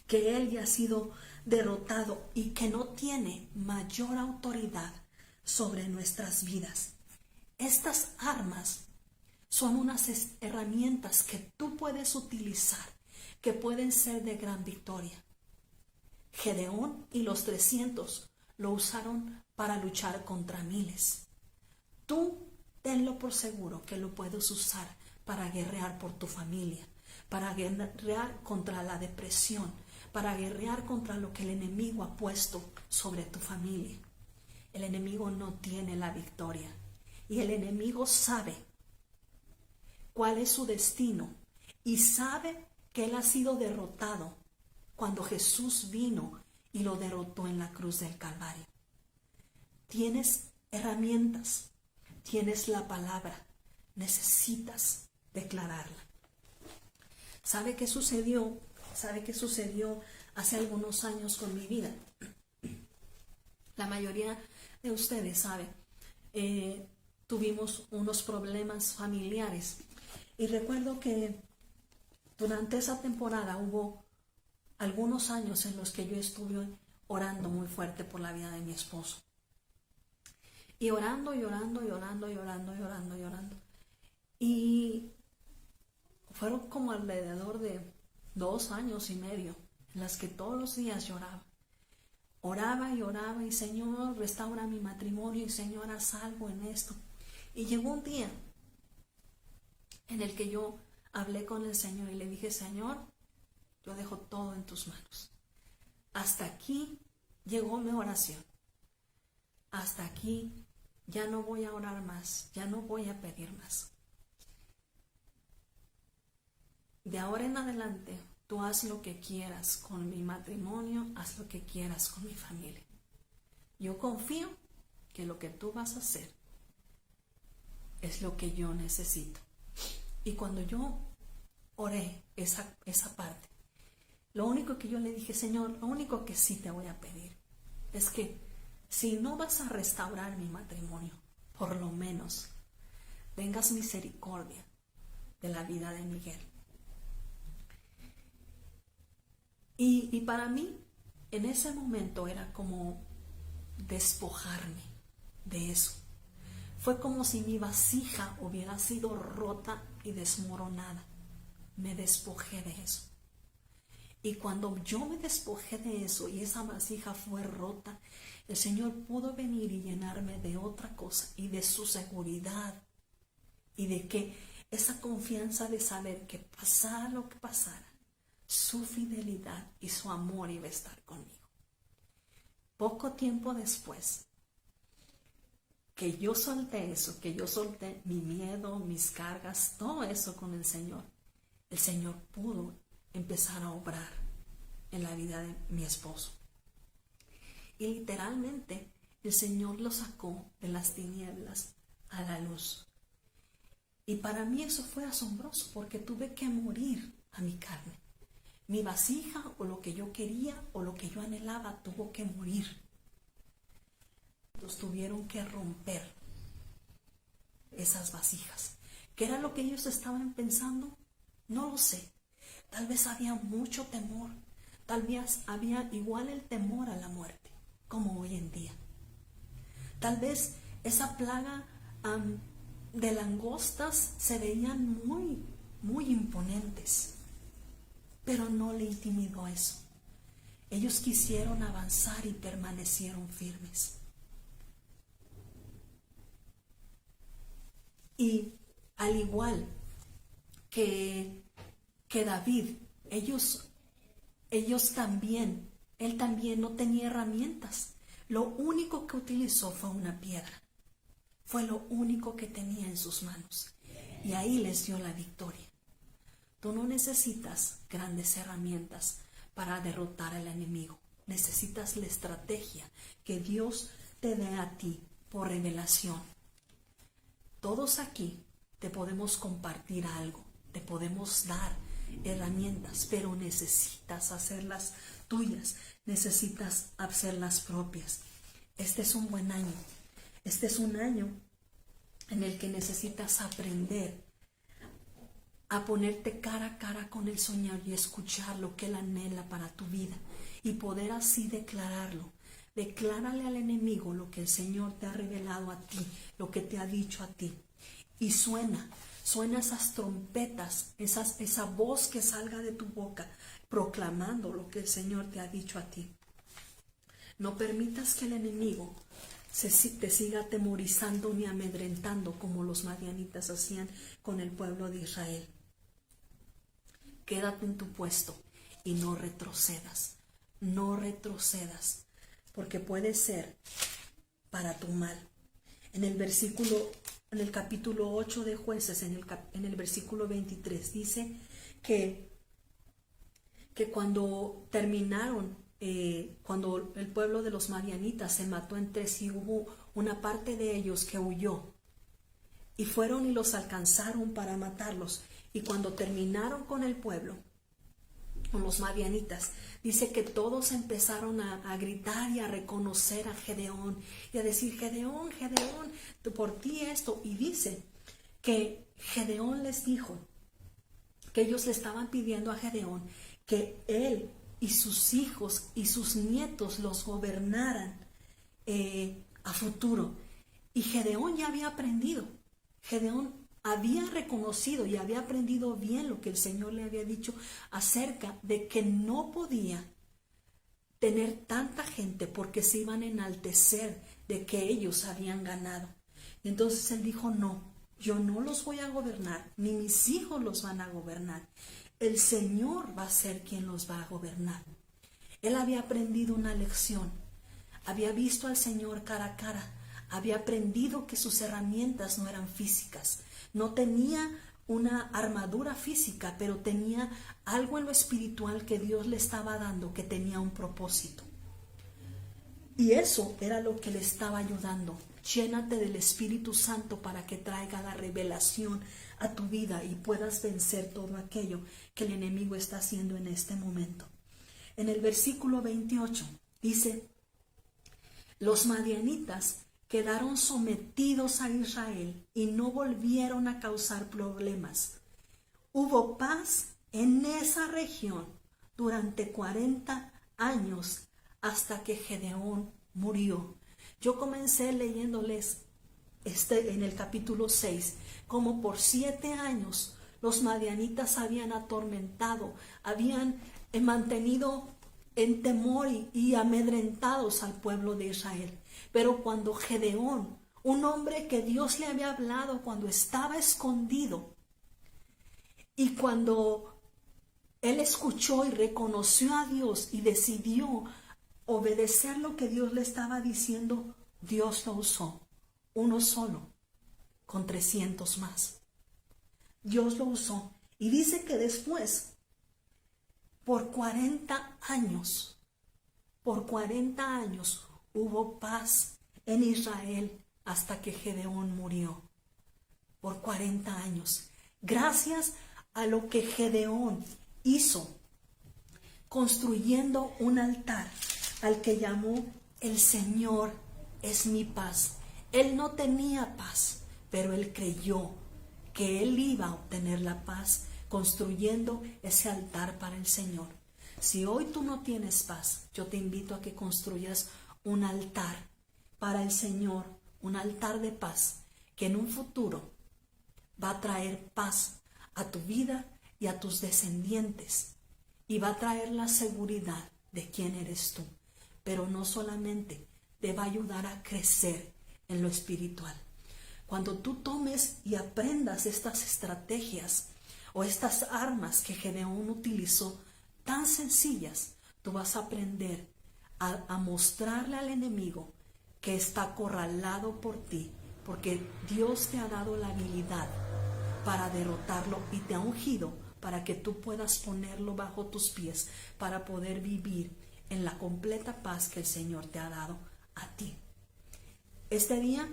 que él ya ha sido derrotado y que no tiene mayor autoridad sobre nuestras vidas. Estas armas son unas herramientas que tú puedes utilizar, que pueden ser de gran victoria. Gedeón y los 300 lo usaron para luchar contra miles. Tú tenlo por seguro que lo puedes usar para guerrear por tu familia, para guerrear contra la depresión, para guerrear contra lo que el enemigo ha puesto sobre tu familia. El enemigo no tiene la victoria y el enemigo sabe cuál es su destino y sabe que él ha sido derrotado cuando Jesús vino y lo derrotó en la cruz del Calvario. Tienes herramientas, tienes la palabra, necesitas declararla. ¿Sabe qué sucedió? ¿Sabe qué sucedió hace algunos años con mi vida? La mayoría de ustedes saben, tuvimos unos problemas familiares. Y recuerdo que durante esa temporada hubo algunos años en los que yo estuve orando muy fuerte por la vida de mi esposo. Y orando. Y fueron como alrededor de 2 años y medio en las que todos los días lloraba. Oraba y Señor, restaura mi matrimonio y Señor, haz algo en esto. Y llegó un día en el que yo hablé con el Señor y le dije, Señor, yo dejo todo en tus manos. Hasta aquí llegó mi oración. Hasta aquí ya no voy a orar más, ya no voy a pedir más. De ahora en adelante, tú haz lo que quieras con mi matrimonio, haz lo que quieras con mi familia. Yo confío que lo que tú vas a hacer es lo que yo necesito. Y cuando yo oré esa parte. Lo único que yo le dije, Señor, lo único que sí te voy a pedir es que si no vas a restaurar mi matrimonio, por lo menos tengas misericordia de la vida de Miguel. Y para mí, en ese momento era como despojarme de eso. Fue como si mi vasija hubiera sido rota y desmoronada. Me despojé de eso. Y cuando yo me despojé de eso y esa vasija fue rota, el Señor pudo venir y llenarme de otra cosa y de su seguridad y de que esa confianza de saber que pasara lo que pasara, su fidelidad y su amor iba a estar conmigo. Poco tiempo después que yo solté eso, que yo solté mi miedo, mis cargas, todo eso con el Señor pudo empezar a obrar en la vida de mi esposo. Y literalmente el Señor lo sacó de las tinieblas a la luz. Y para mí eso fue asombroso porque tuve que morir a mi carne. Mi vasija o lo que yo quería o lo que yo anhelaba tuvo que morir. Los tuvieron que romper esas vasijas. ¿Qué era lo que ellos estaban pensando? No lo sé. Tal vez había mucho temor. Tal vez había igual el temor a la muerte, como hoy en día. Tal vez esa plaga de langostas se veían muy, muy imponentes, pero no le intimidó eso. Ellos quisieron avanzar y permanecieron firmes. Y al igual que David, él también no tenía herramientas. Lo único que utilizó fue una piedra. Fue lo único que tenía en sus manos. Y ahí les dio la victoria. Tú no necesitas grandes herramientas para derrotar al enemigo. Necesitas la estrategia que Dios te dé a ti por revelación. Todos aquí te podemos compartir algo, te podemos dar herramientas, pero necesitas hacerlas tuyas, necesitas hacerlas propias. Este es un buen año. Este es un año en el que necesitas aprender a ponerte cara a cara con el Señor y escuchar lo que Él anhela para tu vida y poder así declararlo. Declárale al enemigo lo que el Señor te ha revelado a ti, lo que te ha dicho a ti. Y suena esas trompetas, esa voz que salga de tu boca, proclamando lo que el Señor te ha dicho a ti. No permitas que el enemigo te siga atemorizando ni amedrentando como los madianitas hacían con el pueblo de Israel. Quédate en tu puesto y no retrocedas. No retrocedas, porque puede ser para tu mal. En el capítulo 8 de Jueces, en el versículo 23, dice que cuando terminaron, cuando el pueblo de los madianitas se mató entre sí, hubo una parte de ellos que huyó y fueron y los alcanzaron para matarlos. Y cuando terminaron con el pueblo, con los madianitas, dice que todos empezaron a gritar y a reconocer a Gedeón y a decir: Gedeón, Gedeón, por ti esto. Y dice que Gedeón les dijo que ellos le estaban pidiendo a Gedeón que él y sus hijos y sus nietos los gobernaran a futuro. Y Gedeón ya había aprendido. Gedeón había reconocido y había aprendido bien lo que el Señor le había dicho acerca de que no podía tener tanta gente porque se iban a enaltecer de que ellos habían ganado. Entonces él dijo: no, yo no los voy a gobernar, ni mis hijos los van a gobernar. El Señor va a ser quien los va a gobernar. Él había aprendido una lección, había visto al Señor cara a cara, había aprendido que sus herramientas no eran físicas. No tenía una armadura física, pero tenía algo en lo espiritual que Dios le estaba dando, que tenía un propósito. Y eso era lo que le estaba ayudando Llénate del Espíritu Santo para que traiga la revelación a tu vida y puedas vencer todo aquello que el enemigo está haciendo en este momento. En el versículo 28 dice: los madianitas quedaron sometidos a Israel y no volvieron a causar problemas. Hubo paz en esa región durante 40 años hasta que Gedeón murió. Yo comencé leyéndoles en el capítulo 6, como por 7 años los madianitas habían atormentado, habían mantenido en temor y amedrentados al pueblo de Israel. Pero cuando Gedeón, un hombre que Dios le había hablado cuando estaba escondido, y cuando él escuchó y reconoció a Dios y decidió obedecer lo que Dios le estaba diciendo, Dios lo usó, uno solo, con 300 más. Dios lo usó. Y dice que después, por 40 años hubo paz en Israel hasta que Gedeón murió. Por 40 años. Gracias a lo que Gedeón hizo, construyendo un altar al que llamó el Señor es mi paz. Él no tenía paz, pero él creyó que él iba a obtener la paz construyendo ese altar para el Señor. Si hoy tú no tienes paz, yo te invito a que construyas un altar para el Señor, un altar de paz, que en un futuro va a traer paz a tu vida y a tus descendientes, y va a traer la seguridad de quién eres tú. Pero no solamente te va a ayudar a crecer en lo espiritual. Cuando tú tomes y aprendas estas estrategias o estas armas que Gedeón utilizó, tan sencillas, tú vas a aprender a mostrarle al enemigo que está acorralado por ti, porque Dios te ha dado la habilidad para derrotarlo y te ha ungido para que tú puedas ponerlo bajo tus pies, para poder vivir en la completa paz que el Señor te ha dado a ti. Este día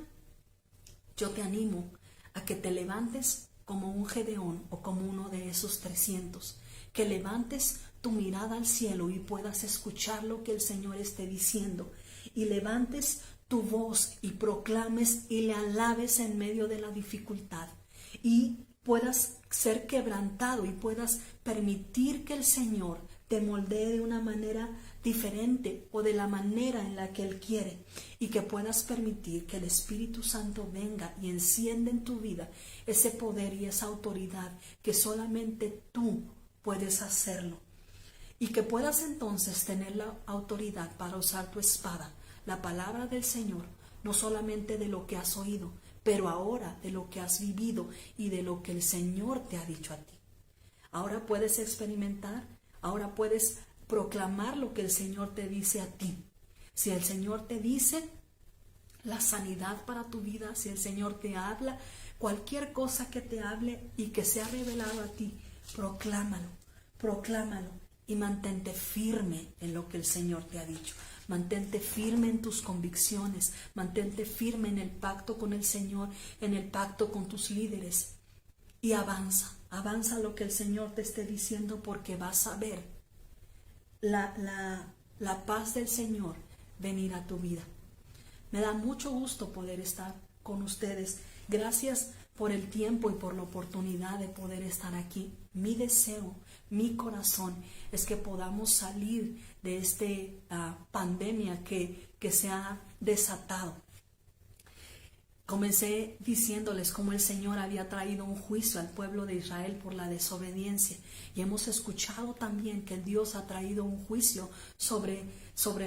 yo te animo a que te levantes como un Gedeón o como uno de esos 300, que levantes tu mirada al cielo y puedas escuchar lo que el Señor esté diciendo, y levantes tu voz y proclames y le alabes en medio de la dificultad, y puedas ser quebrantado y puedas permitir que el Señor te moldee de una manera diferente o de la manera en la que Él quiere, y que puedas permitir que el Espíritu Santo venga y encienda en tu vida ese poder y esa autoridad que solamente tú puedes hacerlo, y que puedas entonces tener la autoridad para usar tu espada, la palabra del Señor, no solamente de lo que has oído, pero ahora de lo que has vivido y de lo que el Señor te ha dicho a ti. Ahora puedes experimentar, ahora puedes proclamar lo que el Señor te dice a ti. Si el Señor te dice la sanidad para tu vida, si el Señor te habla, cualquier cosa que te hable y que sea revelado a ti, proclámalo, proclámalo y mantente firme en lo que el Señor te ha dicho. Mantente firme en tus convicciones, mantente firme en el pacto con el Señor, en el pacto con tus líderes, y avanza lo que el Señor te esté diciendo, porque vas a ver la paz del Señor venir a tu vida. Me da mucho gusto poder estar con ustedes. Gracias por el tiempo y por la oportunidad de poder estar aquí. Mi deseo, mi corazón es que podamos salir de esta pandemia que se ha desatado. Comencé diciéndoles cómo el Señor había traído un juicio al pueblo de Israel por la desobediencia, y hemos escuchado también que Dios ha traído un juicio sobre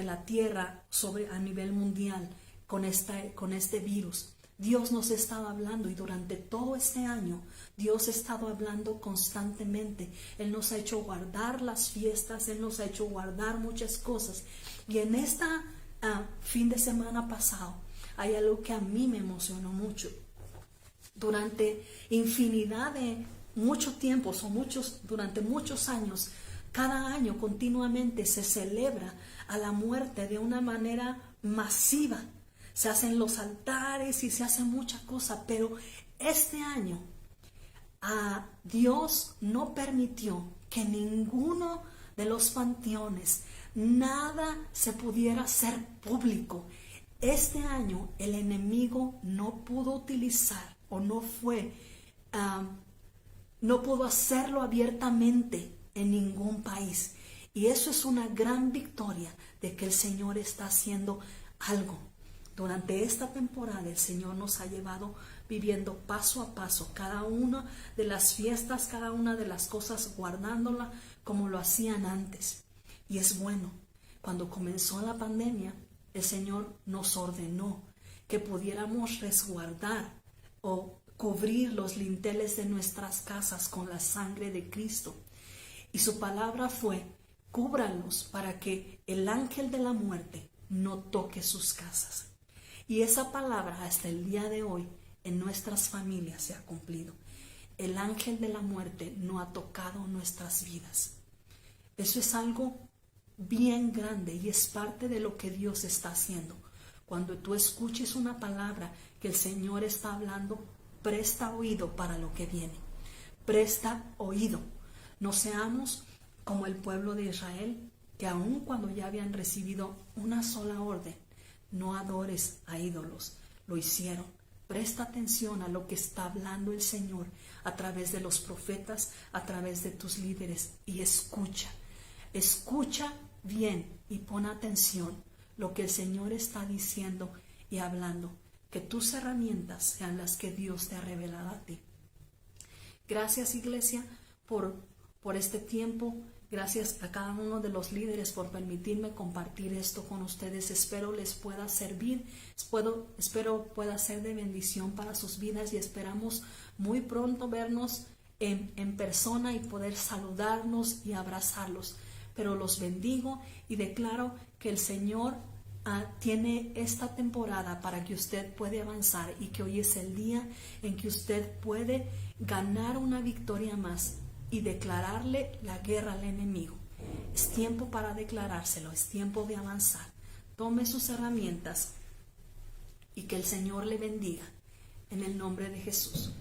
la tierra, a nivel mundial, con este virus. Dios nos ha estado hablando, y durante todo este año Dios ha estado hablando constantemente. Él nos ha hecho guardar las fiestas, Él nos ha hecho guardar muchas cosas, y en esta fin de semana pasado hay algo que a mí me emocionó mucho. Durante infinidad de durante muchos años, cada año continuamente se celebra a la muerte de una manera masiva. se hacen los altares y se hace mucha cosa, pero este año Dios no permitió que ninguno de los panteones, nada se pudiera hacer público. Este año el enemigo no pudo utilizar o no pudo hacerlo abiertamente en ningún país. Y eso es una gran victoria de que el Señor está haciendo algo. Durante esta temporada el Señor nos ha llevado viviendo paso a paso cada una de las fiestas, cada una de las cosas, guardándola como lo hacían antes. Y es bueno. Cuando comenzó la pandemia, el Señor nos ordenó que pudiéramos resguardar o cubrir los linteles de nuestras casas con la sangre de Cristo. Y su palabra fue: cúbranlos para que el ángel de la muerte no toque sus casas. Y esa palabra hasta el día de hoy en nuestras familias se ha cumplido. El ángel de la muerte no ha tocado nuestras vidas. Eso es algo bien grande y es parte de lo que Dios está haciendo. Cuando tú escuches una palabra que el Señor está hablando, presta oído para lo que viene. Presta oído. No seamos como el pueblo de Israel, que aun cuando ya habían recibido una sola orden, no adores a ídolos, lo hicieron. Presta atención a lo que está hablando el Señor a través de los profetas, a través de tus líderes, y escucha. Escucha bien y pon atención lo que el Señor está diciendo y hablando. Que tus herramientas sean las que Dios te ha revelado a ti. Gracias, iglesia, por este tiempo. Gracias a cada uno de los líderes por permitirme compartir esto con ustedes. Espero les pueda servir, espero pueda ser de bendición para sus vidas, y esperamos muy pronto vernos en persona y poder saludarnos y abrazarlos. Pero los bendigo y declaro que el Señor tiene esta temporada para que usted pueda avanzar, y que hoy es el día en que usted puede ganar una victoria más y declararle la guerra al enemigo. Es tiempo para declarárselo, es tiempo de avanzar. Tome sus herramientas y que el Señor le bendiga en el nombre de Jesús.